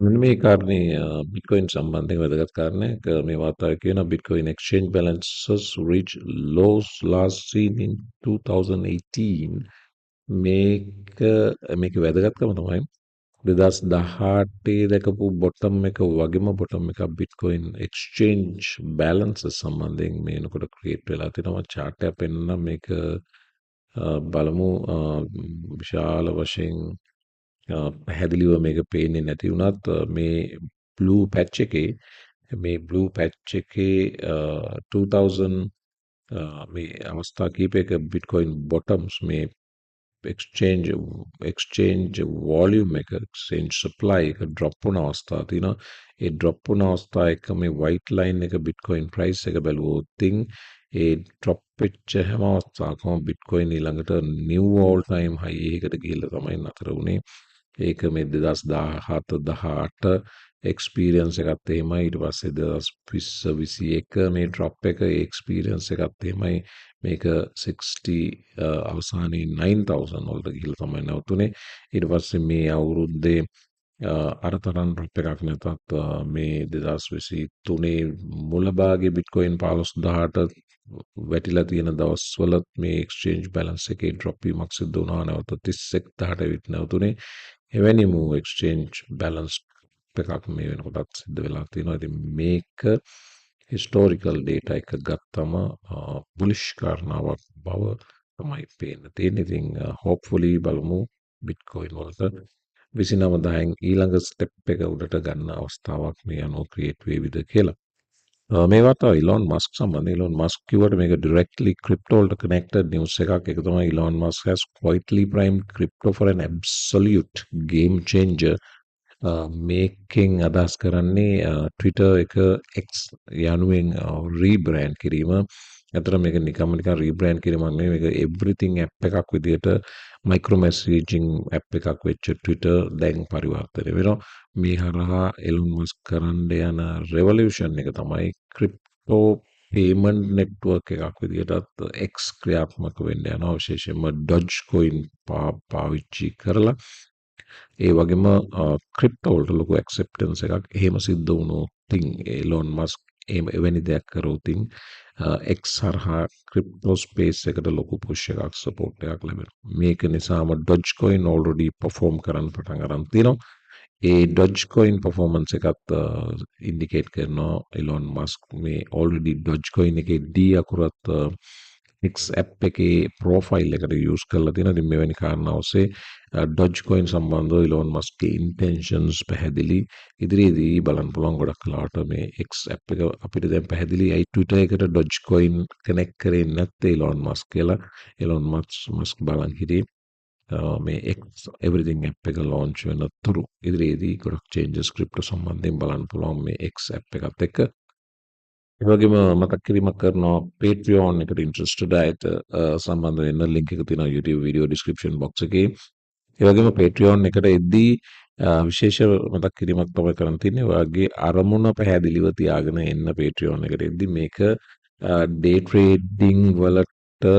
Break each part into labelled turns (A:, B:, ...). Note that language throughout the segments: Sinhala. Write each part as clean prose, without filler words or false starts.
A: මෙන්න මේ කාරණේ බිට්කොයින් සම්බන්ධයෙන් වැදගත් කාරණයක්. මේ වාර්තාවේ කියන Bitcoin exchange balances reach lows last seen in 2018. මේක වැදගත්කම තමයි 2018 දැකපු බොටම් එක වගේම බොටම් එකක් බිට්කොයින් exchange balances සම්බන්ධයෙන් මේ වෙනකොට ක්‍රියේට් වෙලා තිනවා. chart එක පෙන්නන මේක බලමු විශාල වශයෙන් පැහැදිලිව මේක පේන්නේ නැති වුණත් මේ බ්ලූ පැච් එකේ 2000 මේ අවස්ථා කීපයක බිට්කොයින් බොටම්ස් මේ එක්ස්චේන්ජ් වොලියුම් එක එක්ස්චේන්ජ් සප්ලයි එක ඩ්‍රොප් වුණ අවස්ථා තියෙනවා. ඒ ඩ්‍රොප් වුණ අවස්ථා එක මේ වයිට් ලයින් එක බිට්කොයින් ප්‍රයිස් එක බැලුවොත් ඒ ඩ්‍රොප් වෙච්ච හැම අවස්ථාවකම බිට්කොයින් ඊළඟට නිව් ඕල් ටයිම් හයි එකකට ගිහිල්ලා තමයි නතර වුණේ. ඒක මේ 2017 18 එක්ස්පීරියන්ස් එකත් එහෙමයි. ඊට පස්සේ 2020 21 මේ ඩ්‍රොප් එක එක්ස්පීරියන්ස් එකත් එහෙමයි. මේක 60 අවසානයේ 9000 වලට ගිහිල්ලා තමයි නැවතුනේ. ඊට පස්සේ මේ අවුරුද්දේ අර තරම් ඩ්‍රොප් එකක් නැතත් මේ 2023 මුල භාගයේ බිට්කොයින් 15000ට වැටිලා තියෙන දවස්වලත් මේ එක්ස්චේන්ජ් බැලන්ස් එකේ ඩ්‍රොප් වීමක් සිදු වුණා. නැවත 31000ට විත් නැවතුනේ. එවැනිම එක්ස්චේන්ජ් බැලන්ස් එකක් මේ වෙනකොටත් සිද්ධ වෙලා තියෙනවා. ඉතින් මේක හිස්ටෝරිකල් ඩේටා එක ගත්තම බුලිෂ් කාරණාවක් බව තමයි පේන්න තියෙන්නේ. ඉතින් හොප්ෆුලි බලමු බිට්කොයින් වලට 29,000න් ඊළඟ ස්ටෙප් එක උඩට ගන්න අවස්ථාවක් මේ අනුව ක්‍රියේට් වේවිද කියලා. මේ වාර්තාව ඉලොන් මස්ක් සම්බන්ධ. ඉලොන් මස්ක් කිව්වට මේක directly crypto වලට connected news එකක්. ඒක තමයි Elon Musk has quietly primed crypto for an absolute game changer. මේකෙන් අදහස් කරන්නේ Twitter එක X යනුවෙන් රීබ්‍රෑන්ඩ් කිරීම. ඇත්තට මේක නිකම්ම නිකන් රීබ්‍රෑන්ඩ් කිරීමක් නෙවෙයි. මේක everything app එකක් විදිහට මයික්‍රෝ මැසේජින් ඇප් එකක් වෙච්ච Twitter දැන් පරිවර්තනය වෙනවා. මේ හරහා එලොන් මස්ක් කරන්න යන රෙවොලියුෂන් එක තමයි ක්‍රිප්ටෝ පේමන්ට් නෙට්වර්ක් එකක් විදිහටත් X ක්‍රියාත්මක වෙන්න යනවා. විශේෂයෙන්ම ඩොජ් කොයින් පාවිච්චි කරලා ඒ වගේම ක්‍රිප්ටෝ වලට ලොකු ඇක්සෙප්ටන්ස් එකක් එහෙම සිද්ධ වුණොත් එලොන් මස්ක් එවැනි දෙයක් කරොත් X හරහා ක්‍රිප්ටෝ ස්පේස් එකට ලොකු පුෂ් එකක් සපෝට් එකක් ලැබෙනවා. මේක නිසාම ඩොජ් කොයින් ඔල්රෙඩි පර්ෆෝම් කරන්න පටන් අරන් තියෙනවා. ඒ ඩොජ් කොයින් පර්ෆෝමන්ස් එකත් ඉන්ඩිකේට් කරනවා එලොන් මස්ක් මේ ඔල්රෙඩි ඩොජ් කොයින් එකේ D අකුරත් X ඇප් එකේ ප්‍රෝෆයිල් එකට යූස් කරලා තියෙනවා. ඉතින් මෙවැනි කාරණා ඔස්සේ ඩොජ් කොයින් සම්බන්ධව ඉලොන් මස්ක්ගේ ඉන්ටෙන්ෂන්ස් පැහැදිලි. ඉදිරියේදී බලන්න පුළුවන් ගොඩක් කලාවට මේ X ඇප් එක අපිට දැන් පැහැදිලි ඇයි Twitter එකට ඩොජ් කොයින් කනෙක්ට් කරේ නැත්තේ ඉලොන් මස්ක් කියලා. ඉලොන් මස්ක් බලන් හිටියේ මේ X everything ඇප් එක ලොන්ච් වෙන තුරු ඉදිරියේදී ගොඩක් චේන්ජස් ක්‍රිප්ටෝ සම්බන්ධයෙන් බලන්න පුළුවන් මේ X ඇප් එකත් එක්ක. ඒ වගේම මතක් කිරීමක් කරනවා Patreon එකට ඉන්ට්‍රෙස්ටඩ් අයට සම්බන්ධ වෙන්න ලින්ක් එක තියෙනවා YouTube වීඩියෝ ඩිස්ක්‍රිප්ෂන් බොක්ස් එකේ. ඒ වගේම Patreon එකට එද්දී විශේෂ මතක් කිරීමක් තමයි කරන්න තියෙන්නේ. ඔයාගේ අරමුණ පැහැදිලිව තියාගෙන එන්න Patreon එකට එද්දී මේක ඩේ ට්‍රේඩින් වලට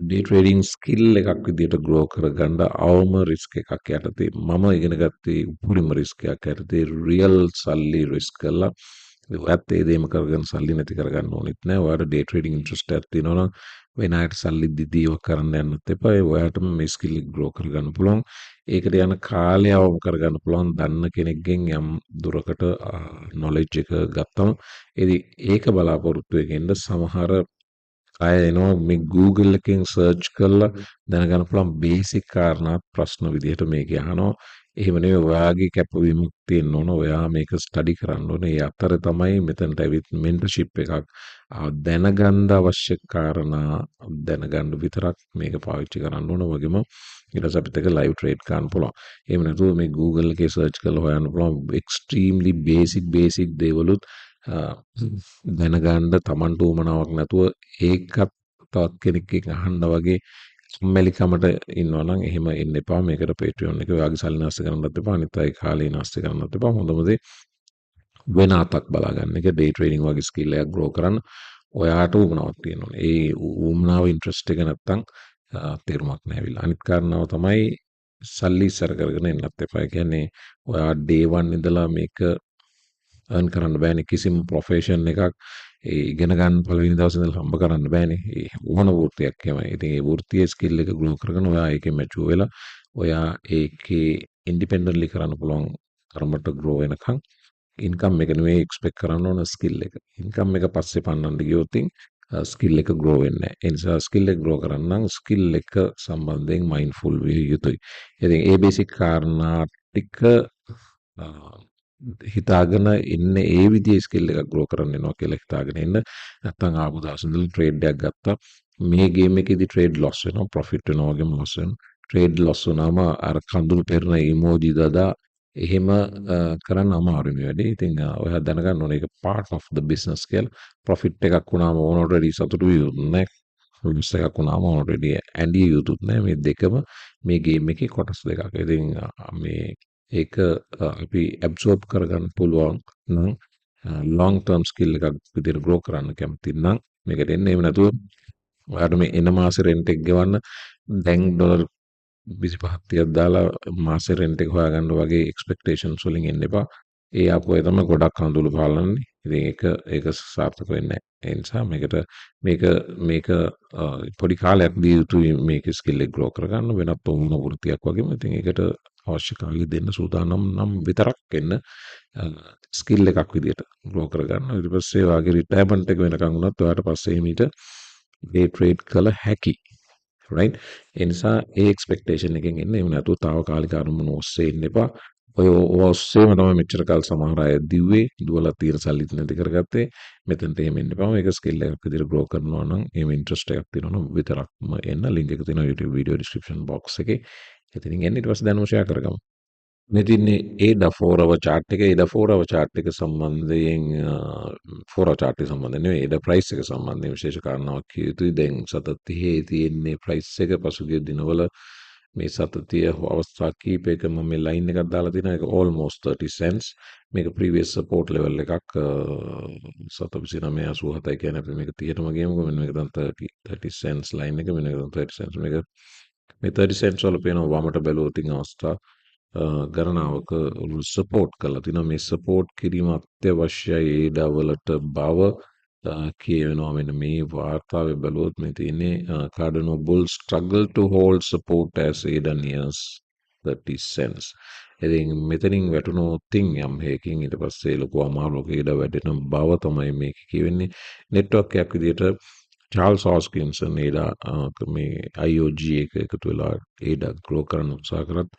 A: ඩේ ට්‍රේඩින් ස්කිල් එකක් විදිහට ග්‍රෝ කරගන්න අවම රිස්ක් එකක් යටතේ මම ඉගෙන ගත්තේ උපරිම රිස්ක් එකක් යටතේ රියල් සල්ලි රිස්ක් කරලා ඔයත් ඒ දේම කරගෙන සල්ලි නැති කරගන්න ඕනෙත් නෑ. ඔයාලට ඩේ ට්‍රේඩින් ඉන්ට්‍රස්ට් එකක් තියෙනවා නම් වෙන අයට සල්ලි දීව කරන්න යන්නත් එපා. ඔයාටම මේ ස්කිල් එක ග්‍රෝ කරගන්න පුළුවන්. ඒකට යන කාලය අවම කරගන්න පුළුවන් දන්න කෙනෙක්ගෙන් යම් දුරකට නොලෙජ් එක ගත්තම ඒක බලාපොරොත්තු වෙකින්ද සමහර අය එනවා මේ Google එකෙන් සර්ච් කරලා දැනගන්න පුළුවන් බේසික් කාරණාත් ප්‍රශ්න විදිහට මේක අහනවා. එහෙම නෙවෙයි ඔයාගේ කැපවීමක් තියෙන්න ඕන. ඔයා මේක ස්ටඩි කරන්න ඕනේ. ඒ අතර තමයි මෙතනට ඇවිත් මෙන්ටර්ෂිප් එකක් දැනගන්න අවශ්‍ය කාරණා දැනගන්න විතරක් මේක පාවිච්චි කරන්න ඕන. වගේම ඊට පස්සේ අපිට ඒක ලයිව් ට්‍රේඩ් කරන්න පුළුවන්. එහෙම නැතුව මේ Google එකේ සර්ච් කරලා හොයන්න පුළුවන් එක්ස්ට්‍රීම්ලි බේසික් දේවලුත් දැනගන්න Tamanට උවමනාවක් නැතුව ඒකත් තවත් කෙනෙක්ගෙන් අහන්න වගේ කම්මැලිකමට ඉන්නවා නම් එහෙම ඉන්න එපා. මේකට Patreon එක ඔයාගේ සල්ලි නාස්ති කරන්නත් එපා. අනිත් අය කාලේ නාස්ති කරන්නත් එපා. හොඳම දේ වෙන අතක් බලාගන්න එක. ඩේ ට්‍රේඩින් වගේ ස්කිල් එකක් ග්‍රෝ කරන්න ඔයාට උවමනාවක් තියෙන්න ඕනේ. ඒ උවමනාව ඉන්ට්‍රස්ට් එක නැත්තම් තේරුමක් නැහැ. අනිත් කාරණාව තමයි සල්ලි ඉස්සර කරගෙන එන්නත් එපා. ඒ කියන්නේ ඔයා day 1 ඉඳලා මේක earn කරන්න බෑනේ. කිසිම profession එකක් ඒ ඉගෙන ගන්න පළවෙනි දවසේ ඉඳලා හම්බ කරන්න බෑනේ. ඒ ඕන වෘත්තියක් එහෙමයි. ඉතින් ඒ වෘත්තියේ skill එක grow කරගෙන ඔයා ඒකේ mature වෙලා ඔයා ඒකේ independently කරන්න පුළුවන් තරමට grow වෙනකන් ඉන්කම් එක නෙවෙයි එක්ස්පෙක්ට් කරන්න ඕන ස්කිල් එක. ඉන්කම් එක පස්සේ පන්නන්න ගියොත් ස්කිල් එක grow වෙන්නේ නැහැ. ඒ නිසා ස්කිල් එක grow කරන්න නම් ස්කිල් එක සම්බන්ධයෙන් mindful විය යුතුයි. ඉතින් ඒ බේසික් කාරණා ටික හිතාගෙන ඉන්නේ ඒ විදිහේ ස්කිල් එකක් grow කරන්න වෙනවා කියලා හිතාගෙන ඉන්න. නැත්තම් ආපු දවස් ඉඳලා ට්‍රේඩ් එකක් ගත්තා. මේ ගේම් එකේදී ට්‍රේඩ් loss වෙනවා, profit වෙනවා වගේම loss වෙනවා. ට්‍රේඩ් loss වුණාම අර කඳුළු පෙරන ඉමෝජි දදා එහෙම කරන්න අමාරුයි මේ වැඩේ. ඉතින් ඔයා දැනගන්න ඕනේ ඒක part of the business කියලා. profit එකක් වුණාම already සතුටු වෙ යුතු නැහැ. loss එකක් වුණාම already ඇඬිය යුතුත් නැහැ. මේ දෙකම මේ ගේම් එකේ කොටස් දෙකක්. ඉතින් මේ ඒක අපි ඇබ්සෝර්බ් කරගන්න පුළුවන් නම් long term skill එකක් විදිහට grow කරන්න කැමති නම් මේකට එන්න. එහෙම නැතුව ඔයාට මේ එන මාසේ රෙන්ට් එක ගෙවන්න දැන් ඩොලර් 25ක් 30ක් දාලා මාසේ රෙන්ට් එක හොයාගන්න වගේ එක්ස්පෙක්ටේෂන්ස් වලින් එන්න එපා. ඒ ආපු අය තමයි ගොඩක් කඳුළු පාලන්නේ. ඉතින් ඒක සාර්ථක වෙන්නේ නැහැ. ඒ නිසා මේක පොඩි කාලයක් දී යුතුයි මේක ස්කිල් එක ග්‍රෝ කරගන්න වෙනත් ඕන වෘත්තියක් වගේම. ඉතින් ඒකට අවශ්‍ය කාලය දෙන්න සූදානම් නම් විතරක් එන්න ස්කිල් එකක් විදියට ග්‍රෝ කරගන්න. ඊට පස්සේ ඔයාගේ රිටයර්මන්ට් එක වෙනකන් වුණත් ඔයාට පස්සේ මීට ඩේ ට්‍රේඩ් කළ හැකි. right? ඒ නිසා ඒ එක්ස්පෙක්ටේෂන් එකෙන් එන්න. එහෙම නැතුව తాවකාලික අරමුණු ඔස්සේ ඉන්න එපා. ඔය ඔස්සේම තමයි මෙච්චර කල් සමහර අය දිව්වේ දුවලා තියෙන සල්ලිත් නැති කරගත්තේ. මෙතනට එහෙම එන්න එපා. මේක ස්කිල් එකක් විදිහට ග්‍රෝ කරනවා නම් එහෙම ඉන්ට්‍රස්ට් එකක් තියෙනවා නම් විතරක්ම එන්න. ලින්ක් එක තියෙනවා YouTube video description box එකේ. එතනින් එන්න ඊට පස්සේ දැනුම ෂෙයා කරගමු. මේ තින්නේ ඒඩා 4 hour chart එක. ඒඩා 4 hour chart එක සම්බන්ධයෙන් 4 hour chart එක සම්බන්ධයෙන් නෙවෙයි ඒඩා price එක සම්බන්ධයෙන් විශේෂ කාරණාවක් කිය යුතුයි. දැන් සතත 30 තියෙන්නේ price එක. පසුගිය දිනවල මේ සතතිය අවස්ථා කීපයකම මේ line එකක් දාලා තියෙනවා. ඒක almost 30 cents. මේක previous support level එකක් 729.87 කියන්නේ අපි මේක 30ටම ගියමුකෝ. මෙන්න මේක දැන් 30 cents line එක. මෙන්න මේක දැන් 30 cents මේක මේ 30 cents වල පේනවා වමට බැලුවොත් අවස්ථා ගණනාවක සපෝට් කරලා තිනවා. මේ සපෝට් කිරීම අත්‍යවශ්‍යයි ඒඩා වලට බව කියවෙනවා. මෙන්න මේ වාර්තාවේ බැලුවොත් මේ තියෙන්නේ Cardano bull struggle to hold support as ADA nears 30 cents. ඉතින් මෙතනින් වැටුණොත් යම් හේකින් ඊට පස්සේ ලොකු අමාරුවක ඒඩා වැටෙන බව තමයි මේක කියවෙන්නේ. නෙට්වර්ක් එකක් විදිහට චාල්ස් හොස්කින්සන් ඒඩා මේ IOG එක එකතු වෙලා ඒඩා ග්‍රෝ කරන්න උත්සාහ කරත්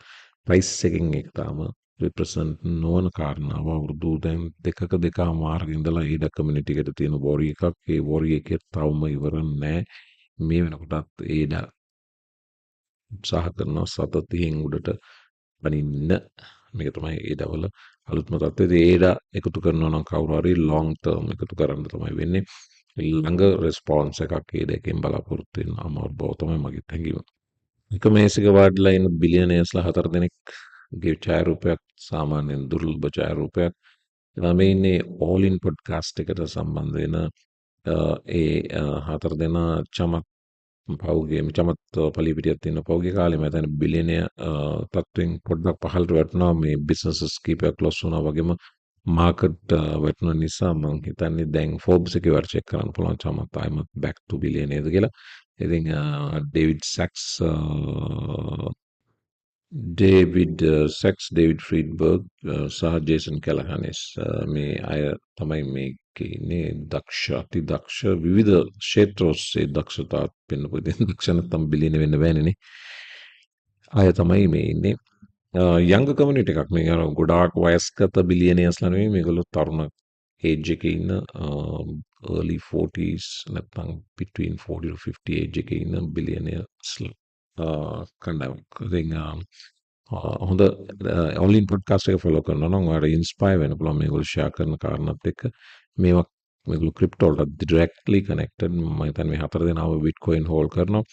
A: ප්‍රයිස් එකෙන් ඒක තාම රිප්‍රසන්ට් නොවන කාරණාව. අවුරුදු දැන් දෙක මාර්ග ඉඳලා ඒඩා කමියුනිටි එකට තියෙන වොරි එකක්. ඒ වොරි එක තවම ඉවර නැහැ. මේ වෙනකොටත් ඒඩා උත්සාහ කරනවා සතතියෙන් උඩට බනින්න. මේක තමයි ඒඩා වල අලුත්ම තත්ත්වය. ඒඩා එකතු කරනවා නම් කවුරු හරි long term එකතු කරන්න තමයි වෙන්නේ. ළඟ රෙස්පොන්ස් එකක් ඒඩා එකෙන් බලාපොරොත්තු වෙන අමාරු බව තමයි මගේ හැඟීම. එක මේසක වාඩිලා ඉන්න බිලියනර්ස්ලා 4 දෙනෙක්ගේ ඡායාරූපයක් සාමාන්‍යයෙන් දුර්ලභ ඡායාරූපයක්. ළමයි ඉන්නේ all in podcast එකට සම්බන්ධ වෙන ඒ 4 දෙනා චමත් පලිපිටියක් තියෙන පෞගේ කාලේ මම හිතන්නේ බිලියනර් තත්ත්වෙන් පොඩ්ඩක් පහළට වැටුණා. මේ බිස්නසස් කීපයක් ලොස් වුණා වගේම මාකට් වැටුණ නිසා මම හිතන්නේ දැන් ෆෝබ්ස් එකේ වර චෙක් කරන්න පුළුවන් චමත් ආයිමත් back to billionaire කියලා. ඉතින් ඩේවිඩ් සැක්ස් ඩේවිඩ් ෆ්‍රීඩ්බර්ග් සහ ජේසන් කැලහනිස් මේ අය තමයි මේකේ ඉන්නේ අති දක්ෂ විවිධ ක්ෂේත්‍ර ඔස්සේ දක්ෂතා පෙන්වපු ඉතින් දක්ෂ නැත්නම් බිලියන වෙන්න බෑනේ. අය තමයි මේ ඉන්නේ. යංග කමියුනිටි එකක්. මේ අර ගොඩාක් වයස්ගත බිලියනර්ස්ලා නෙවෙයි. මේගොල්ලෝ තරුණ ඒජ් එකේ ඉන්න early 40s නැත්නම් between 40 to 50 ඒජ් එකේ ඉන්න බිලියනර්ස්ලා කණ්ඩායමක්. ඉතින් හොඳ ඔන්ලයින් පොඩ්කාස්ට් එක ෆලෝ කරනවා නම් ඔයාලට ඉන්ස්පයර් වෙන්න පුළුවන් මේගොල්ලෝ ෂෙයා කරන කාරණාත් එක්ක. මේගොල්ලෝ ක්‍රිප්ටෝ වලට ඩිරෙක්ට්ලි කනෙක්ටඩ්. මම හිතන්නේ මේ 4 දෙනාම බිට්කොයින් හෝල්ඩ් කරනවා.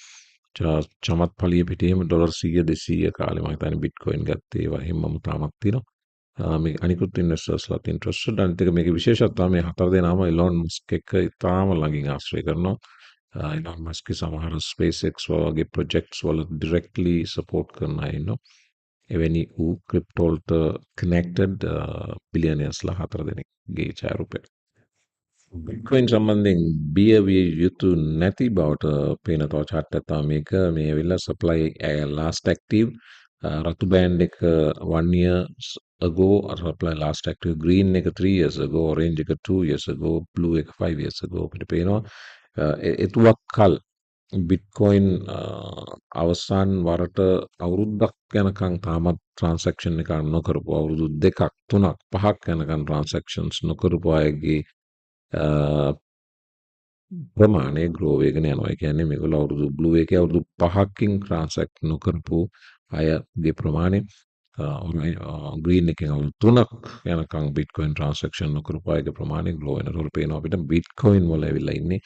A: චමත් පලිය පිටේම ඩොලර් 100 200 කාලේ මම හිතන්නේ බිට්කොයින් ගත්තේ ඒවා හැමම තාමත් තියෙනවා. මේ අනිකුත් ඉන්වෙස්ටර්ස්ලාත් ඉන්ට්‍රස්ටඩ්. අනිත් එක මේකේ විශේෂත්වය මේ 4 දෙනාම ඉලොන් මස්ක් එක්ක ඉතාම ළඟින් ආශ්‍රය කරනවා. ඉලොන් මස්ක්ගේ සමහර SpaceX වගේ ප්‍රොජෙක්ට්ස් වල ඩිරෙක්ට්ලි සපෝට් කරන අය ඉන්නවා. එවැනි වූ ක්‍රිප්ටෝ වලට කනෙක්ටඩ් බිලියනර්ස්ලා 4 දෙනෙක්ගේ ඡායාරූපයක්. බිට්කොයින් සම්බන්ධයෙන් බියවිය යුතු නැති බවට පේන තව chart එකක් තමයි මේක. මේ ඇවිල්ලා supply last active රතු බෑන්ඩ් එක 1 years ago, supply last active green එක 3 years ago, orange එක 2 years ago, blue එක 5 years ago අපිට පේනවා. එතුවක් කල් බිට්කොයින් අවසාන වරට අවුරුද්දක් යනකම් තාමත් ට්‍රාන්සැක්ෂන් එක නොකරපු, අවුරුදු 2ක් 3ක් 5ක් යනකම් ට්‍රාන්සැක්ෂන්ස් නොකරපු අයගේ ප්‍රමාණය ග්‍රෝ වෙගෙන යනවා. ඒ කියන්නේ මේගොල්ලෝ අවුරුදු බ්ලූ එකේ අවුරුදු 5කින් ට්‍රාන්සැක්ට් නොකරපු අයගේ ප්‍රමාණය ග්‍රීන් එකෙන් අවුරුදු 3ක් යනකම් බිට්කොයින් ට්‍රාන්සැක්ෂන් නොකරපු අයගේ ප්‍රමාණය ග්‍රෝ වෙනකොට පේනවා අපිට බිට්කොයින් වල ඇවිල්ලා ඉන්නේ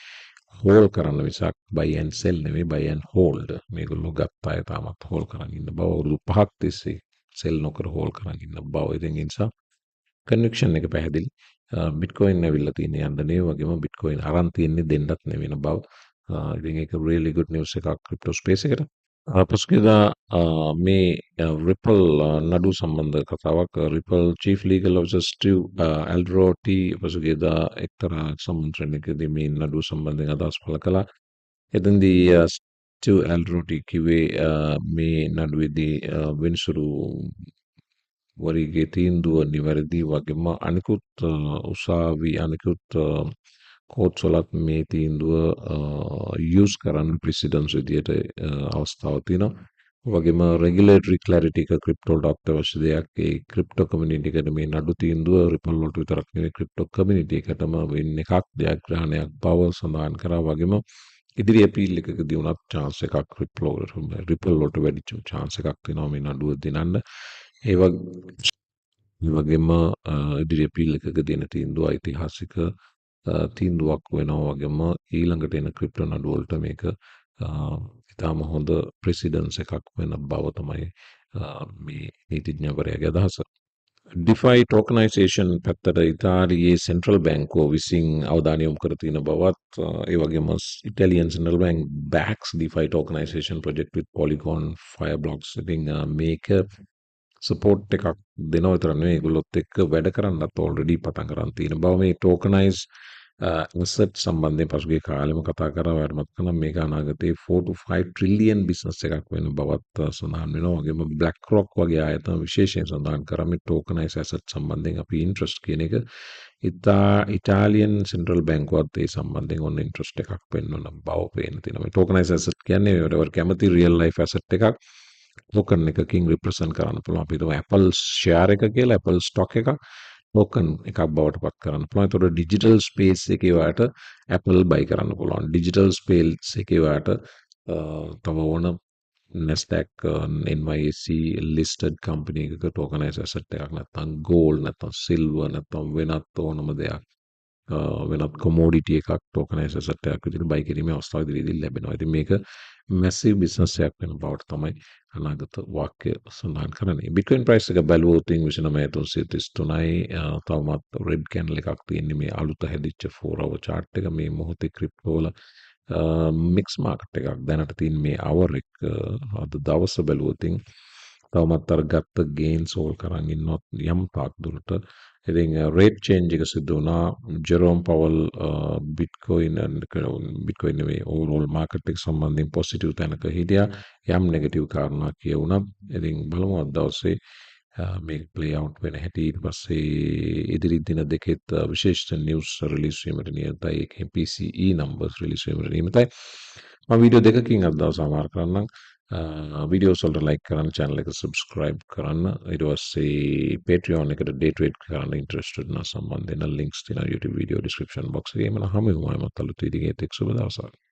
A: හෝල් කරන්න මිසක් buy and sell නෙමෙයි, buy and hold. මේගොල්ලෝ ගත්ත අය තාමත් හෝල් කරන් ඉන්න බව, අවුරුදු 5ක් තිස්සේ සෙල් නොකර හෝල් කරන් ඉන්න බව. ඉතින් ඒ නිසා කන්වික්ෂන් එක පැහැදිලි. බිට්කොයින් ඇවිල්ලා තියෙන්නේ යන්න නෙවෙයි, වගේම බිට්කොයින් අරන් තියෙන්නේ දෙන්නත් නෙවෙන බව. ඉතින් ඒක really good news එකක් ක්‍රිප්ටෝ ස්පේස් එකට. පසුගියදා මේ රිපල් නඩු සම්බන්ධ කතාවක්. Ripple chief legal officer Steve ඇල්ඩ්‍රෝටි පසුගියදා එක්තරා සම්මන්ත්‍රණයකදී මේ නඩුව සම්බන්ධයෙන් අදහස් පළ කළා. එතෙන්දී ස්ටිව් ඇල්ඩ්‍රෝටි කිව්වේ මේ නඩුවේදී විනිසුරු වරිගේ තීන්දුව නිවැරදි, වගේම අනිකුත් උසාවි අනිකුත් කෝට්ස් වලත් මේ තීන්දුව යූස් කරන්න ප්‍රෙසිඩන්ට්ස් විදියට අවස්ථාවක් තියෙනවා. වගේම රෙගියුලේටරි ක්ලැරිටි එක ක්‍රිප්ටෝ වලට අත්‍යවශ්‍ය දෙයක්. ඒ ක්‍රිප්ටෝ කමියුනිටි එකට මේ නඩු තීන්දුව රිපල් වලට විතරක් නෙවෙයි, ක්‍රිප්ටෝ කමියුනිටි එකටම වෙන එකක්, ජයග්‍රහණයක් බව සඳහන් කරා. වගේම ඉදිරි අපීල් එකකදී වුණත් chance එකක් රිපල් වලට වැඩි chance එකක් තියෙනවා මේ නඩුව දිනන්න. ඒ වගේම ඉදිරි අපීල් එකකදී එන තීන්දුව ඓතිහාසික තීන්දුවක් වෙනවා. වගේම ඊළඟට එන ක්‍රිප්ටෝ නඩු වලට මේක ඉතාම හොඳ ප්‍රෙසිඩන්ස් එකක් වෙන බව තමයි මේ නීතිඥවරයාගේ අදහස. ඩිෆයි ටෝකනයිසේෂන් පැත්තට ඉතාලියේ සෙන්ට්‍රල් බැංකුව විසින් අවධානය යොමු කර තියෙන බවත්, ඒ වගේම Italian central bank backs DeFi tokenization project with Polygon Fireblocks. ඉතින් මේක සපෝට් එකක් දෙනවා විතර නෙවෙයි, ඒගොල්ලොත් එක්ක වැඩ කරන්නත් ඔල්රෙඩි පටන් ගන්න තියෙන බව. මේ ටෝකනයිස් ඇසට් සම්බන්ධයෙන් පසුගිය කාලෙම කතා කරා. ඔයාලට මතක නම් මේක අනාගතේ 4 to 5 ට්‍රිලියන් බිස්නස් එකක් වෙන බවත් සඳහන් වෙනවා. වගේම බ්ලැක් රොක් වගේ ආයතන විශේෂයෙන් සඳහන් කරා මේ ටෝකනයිස් ඇසට් සම්බන්ධයෙන් අපි ඉන්ට්‍රස්ට් කියන එක. ඉටාලියන් සෙන්ට්‍රල් බැංකුවත් ඒ සම්බන්ධයෙන් ඔන්න ඉන්ට්‍රස්ට් එකක් පෙන්වන බව පේන තියෙනවා. මේ ටෝකනයිස් ඇසට් කියන්නේ ඒවට කැමති රියල් ලයිෆ් ඇසට් එකක් ටෝකන් එකකින් රිප්‍රසන්ට් කරන්න පුළුවන්. අපි හිතමු Apple ෂෙයාර් එක කියලා, Apple ස්ටොක් එකක් ටෝකන් එකක් බවට පත් කරන්න පුළුවන්. ඒතකොට ඩිජිටල් ස්පේස් එකේ වාට Apple buy කරන්න පුළුවන්. ඩිජිටල් ස්පේස් එකේ වාට තව ඕන Nasdaq NYSE listed company එකක ටෝකනයිස් ඇසට් එකක් නැත්නම් gold නැත්නම් silver නැත්නම් වෙනත් ඕනම දෙයක් වෙනත් කොමෝඩිටි එකක් ටෝකනයිස් ඇසට් එකක් විදිහට buy කිරීමේ අවස්ථාව ඉදිරියේදී ලැබෙනවා. ඉතින් මේක මැසිව් බිස්නස් එකක් වෙන බවට තමයි අනාගත වාක්‍ය සඳහන් කරන්නේ. බිට්කොයින් ප්‍රයිස් එක බැලුවොත් 29333යි. තවමත් රෙඩ් කැන්ඩල් එකක් තියෙන්නේ මේ අලුත හැදිච්ච 4 hour chart එක. මේ මොහොතේ ක්‍රිප්ටෝ වල මික්ස් මාකට් එකක් දැනට තියෙන මේ hour එක අද දවස බැලුවොත් තවමත් අර ගත්ත ගේන්ස් හෝල් කරන් ඉන්නොත් යම් තාක් දුරට. ඉතින් රේට් චේන්ජ් එක සිදු වුණා. ජෙරෝම් පවල් බිට්කොයින් නෙවෙයි ඕවර්ऑල් මාකට් එක සම්බන්ධයෙන් පොසිටිව් තැනක හිටියා. යම් නෙගටිව් කාරණා කියවුණත් ඉතින් බලමු අද දවසේ මේක ප්ලේ අවුට් වෙන හැටි. ඊට පස්සේ ඉදිරි දින දෙකෙත් විශේෂ නිවුස් රිලීස් වීමට නියතයි. ඒකේ PCE numbers රිලීස් වීමට නියමිතයි. මම වීඩියෝ දෙකකින් අද දවස් සමාර කරන්නම්. වීඩියෝස් වලට ලයික් කරන්න, channel එක subscribe කරන්න. ඊට පස්සේ Patreon එකට day trade කරන්න interested නම් සම්බන්ධ වෙන links තියෙනවා YouTube video description box එකේ. මම හමු වෙනවා මත අලුත් වීඩියෝ එකක්. සුබ දවසක්.